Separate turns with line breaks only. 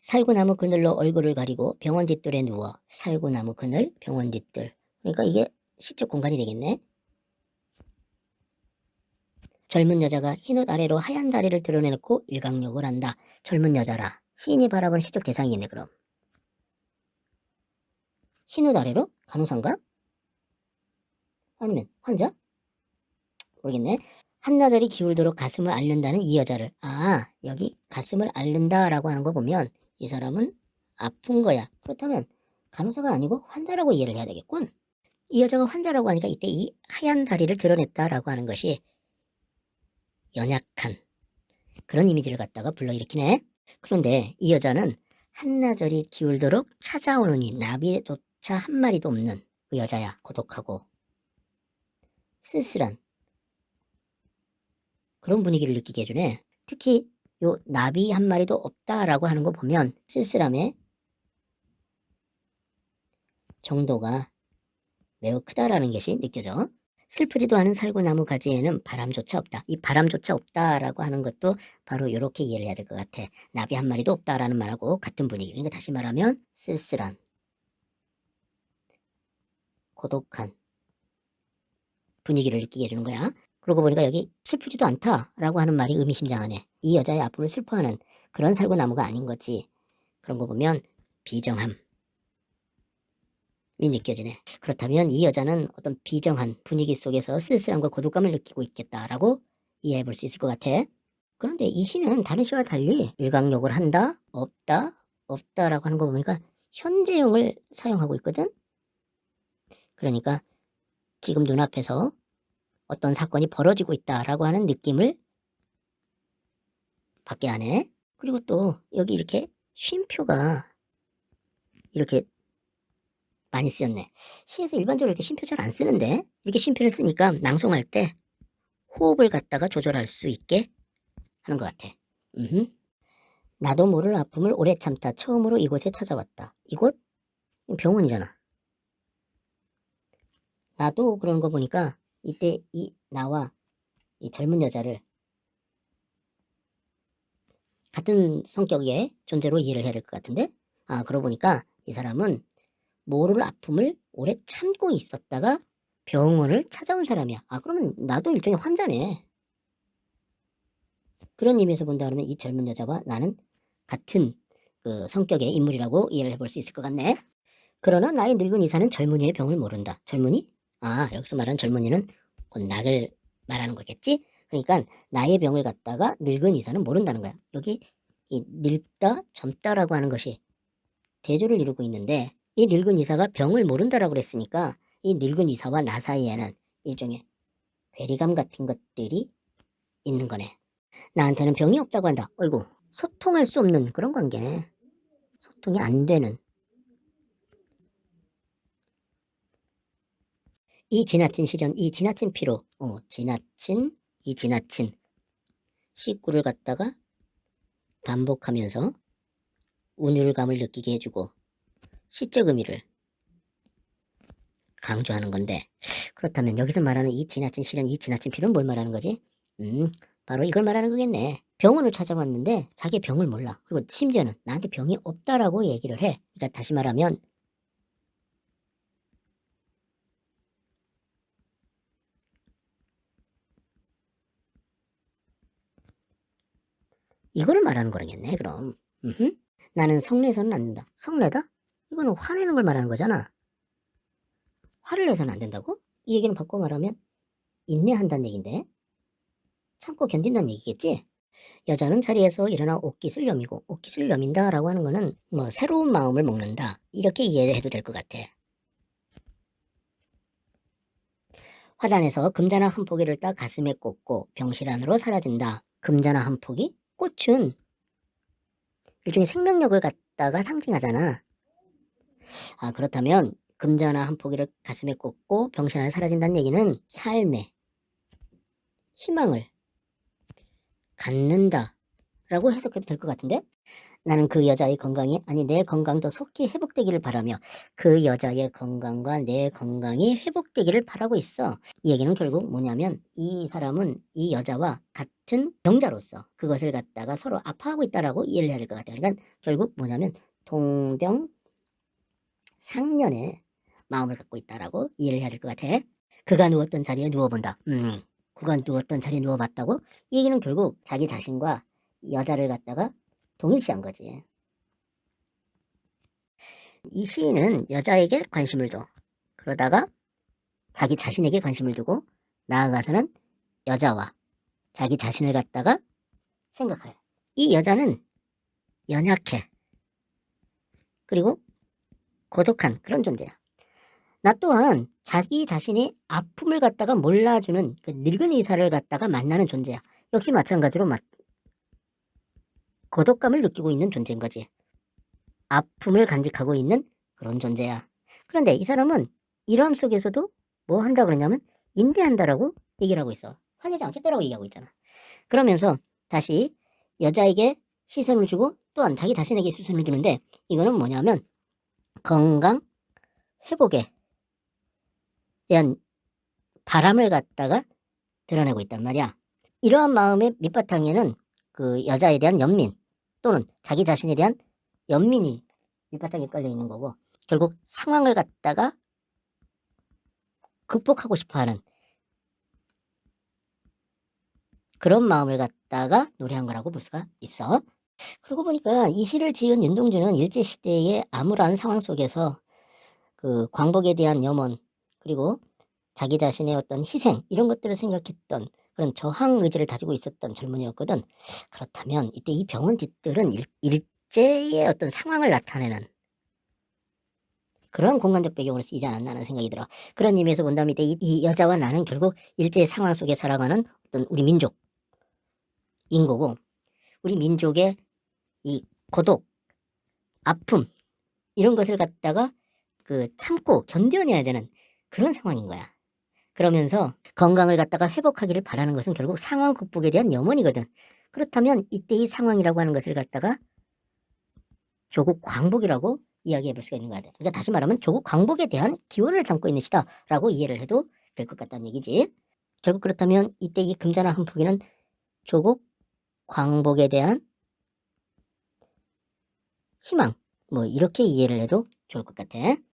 살구나무 그늘로 얼굴을 가리고 병원 뒷뜰에 누워. 살구나무 그늘, 병원 뒷뜰. 그러니까 이게 시적 공간이 되겠네. 젊은 여자가 흰옷 아래로 하얀 다리를 드러내놓고 일광욕을 한다. 젊은 여자라. 시인이 바라보는 시적 대상이겠네 그럼. 흰옷 아래로? 간호사인가? 아니면 환자? 모르겠네. 한나절이 기울도록 가슴을 앓는다는 이 여자를. 아, 여기 가슴을 앓는다라고 하는 거 보면 이 사람은 아픈 거야. 그렇다면 간호사가 아니고 환자라고 이해를 해야 되겠군. 이 여자가 환자라고 하니까 이때 이 하얀 다리를 드러냈다라고 하는 것이 연약한 그런 이미지를 갖다가 불러일으키네. 그런데 이 여자는 한나절이 기울도록 찾아오느니 나비조차 한 마리도 없는 그 여자야. 고독하고 쓸쓸한 그런 분위기를 느끼게 해주네. 특히 요 나비 한 마리도 없다라고 하는 거 보면 쓸쓸함의 정도가 매우 크다라는 것이 느껴져. 슬프지도 않은 살구나무 가지에는 바람조차 없다. 이 바람조차 없다라고 하는 것도 바로 이렇게 이해를 해야 될 것 같아. 나비 한 마리도 없다라는 말하고 같은 분위기. 그러니까 다시 말하면 쓸쓸한, 고독한 분위기를 느끼게 해주는 거야. 그러고 보니까 여기 슬프지도 않다라고 하는 말이 의미심장하네. 이 여자의 아픔을 슬퍼하는 그런 살구나무가 아닌 거지. 그런 거 보면 비정함이 느껴지네. 그렇다면 이 여자는 어떤 비정한 분위기 속에서 쓸쓸함과 고독감을 느끼고 있겠다라고 이해해 볼 수 있을 것 같아. 그런데 이 시는 다른 시와 달리 일광욕을 한다, 없다, 없다라고 하는 거 보니까 현재형을 사용하고 있거든. 그러니까 지금 눈앞에서 어떤 사건이 벌어지고 있다라고 하는 느낌을 받게 하네. 그리고 또 여기 이렇게 쉼표가 이렇게 많이 쓰였네. 시에서 일반적으로 이렇게 쉼표 잘 안 쓰는데 이렇게 쉼표를 쓰니까 낭송할 때 호흡을 갖다가 조절할 수 있게 하는 것 같아. 나도 모를 아픔을 오래 참다 처음으로 이곳에 찾아왔다. 이곳? 병원이잖아. 나도 그런 거 보니까 이때 이 나와 이 젊은 여자를 같은 성격의 존재로 이해를 해야 될 것 같은데? 아, 그러고 보니까 이 사람은 모를 아픔을 오래 참고 있었다가 병원을 찾아온 사람이야. 아, 그러면 나도 일종의 환자네. 그런 의미에서 본다 그러면 이 젊은 여자와 나는 같은 그 성격의 인물이라고 이해를 해볼 수 있을 것 같네. 그러나 나이 늙은 의사는 젊은이의 병을 모른다. 젊은이? 아, 여기서 말하는 젊은이는 곧 나를 말하는 거겠지? 그러니까 나의 병을 갖다가 늙은 의사는 모른다는 거야. 여기 이 늙다, 젊다라고 하는 것이 대조를 이루고 있는데 이 늙은 의사가 병을 모른다라고 그랬으니까 이 늙은 의사와 나 사이에는 일종의 괴리감 같은 것들이 있는 거네. 나한테는 병이 없다고 한다. 어이구, 소통할 수 없는 그런 관계네. 소통이 안 되는. 이 지나친 시련, 이 지나친 피로, 이 지나친 식구를 갖다가 반복하면서 운율감을 느끼게 해주고 시적 의미를 강조하는 건데, 그렇다면 여기서 말하는 이 지나친 시련, 이 지나친 피로는 뭘 말하는 거지? 바로 이걸 말하는 거겠네. 병원을 찾아왔는데 자기 병을 몰라. 그리고 심지어는 나한테 병이 없다라고 얘기를 해. 그러니까 다시 말하면 이거를 말하는 거라겠네. 그럼 나는 성내서는 안 된다. 성내다? 이거는 화내는 걸 말하는 거잖아. 화를 내서는 안 된다고? 이 얘기는 바꿔 말하면 인내한다는 얘긴데 참고 견딘다는 얘기겠지? 여자는 자리에서 일어나 옷깃을 여미고 옷깃을 여민다라고 하는 거는 뭐 새로운 마음을 먹는다 이렇게 이해해도 될 것 같아. 화단에서 금자나 한 포기를 따 가슴에 꽂고 병실 안으로 사라진다. 금자나 한 포기? 꽃은 일종의 생명력을 갖다가 상징하잖아. 아, 그렇다면 금자나 한 포기를 가슴에 꽂고 병실 안에 사라진다는 얘기는 삶의 희망을 갖는다 라고 해석해도 될 것 같은데? 나는 그 여자의 건강이 아니 내 건강도 속히 회복되기를 바라며 그 여자의 건강과 내 건강이 회복되기를 바라고 있어. 이 얘기는 결국 뭐냐면 이 사람은 이 여자와 같은 병자로서 그것을 갖다가 서로 아파하고 있다라고 이해를 해야 될 것 같아요. 그러니까 결국 뭐냐면 동병상련의 마음을 갖고 있다라고 이해를 해야 될 것 같아. 그가 누웠던 자리에 누워본다. 그가 누웠던 자리에 누워봤다고? 이 얘기는 결국 자기 자신과 여자를 갖다가 동일시한 거지. 이 시인은 여자에게 관심을 둬. 그러다가 자기 자신에게 관심을 두고 나아가서는 여자와 자기 자신을 갖다가 생각해. 이 여자는 연약해. 그리고 고독한 그런 존재야. 나 또한 자기 자신의 아픔을 갖다가 몰라주는 그 늙은 의사를 갖다가 만나는 존재야. 역시 마찬가지로 고독감을 느끼고 있는 존재인 거지. 아픔을 간직하고 있는 그런 존재야. 그런데 이 사람은 이러함 속에서도 뭐 한다 그러냐면 인내한다라고 얘기를 하고 있어. 화내지 않겠다라고 얘기하고 있잖아. 그러면서 다시 여자에게 시선을 주고 또한 자기 자신에게 시선을 주는데 이거는 뭐냐면 건강 회복에 대한 바람을 갖다가 드러내고 있단 말이야. 이러한 마음의 밑바탕에는 그 여자에 대한 연민 또는 자기 자신에 대한 연민이 밑바탕에 깔려 있는 거고 결국 상황을 갖다가 극복하고 싶어하는 그런 마음을 갖다가 노래한 거라고 볼 수가 있어. 그러고 보니까 이 시를 지은 윤동주는 일제시대의 암울한 상황 속에서 그 광복에 대한 염원 그리고 자기 자신의 어떤 희생 이런 것들을 생각했던 그런 저항 의지를 가지고 있었던 젊은이였거든. 그렇다면 이때 이 병원 뒤뜰은 일제의 어떤 상황을 나타내는 그런 공간적 배경으로 쓰이지 않았나 하는 생각이 들어. 그런 의미에서 본다면 이때 이 여자와 나는 결국 일제의 상황 속에 살아가는 어떤 우리 민족인 거고 우리 민족의 이 고독, 아픔 이런 것을 갖다가 그 참고 견뎌내야 되는 그런 상황인 거야. 그러면서 건강을 갖다가 회복하기를 바라는 것은 결국 상황 극복에 대한 염원이거든. 그렇다면 이때 이 상황이라고 하는 것을 갖다가 조국 광복이라고 이야기해 볼 수가 있는 거야. 그러니까 다시 말하면 조국 광복에 대한 기원을 담고 있는 시다라고 이해를 해도 될 것 같다는 얘기지. 결국 그렇다면 이때 이 금자나 한포기는 조국 광복에 대한 희망 뭐 이렇게 이해를 해도 좋을 것 같아.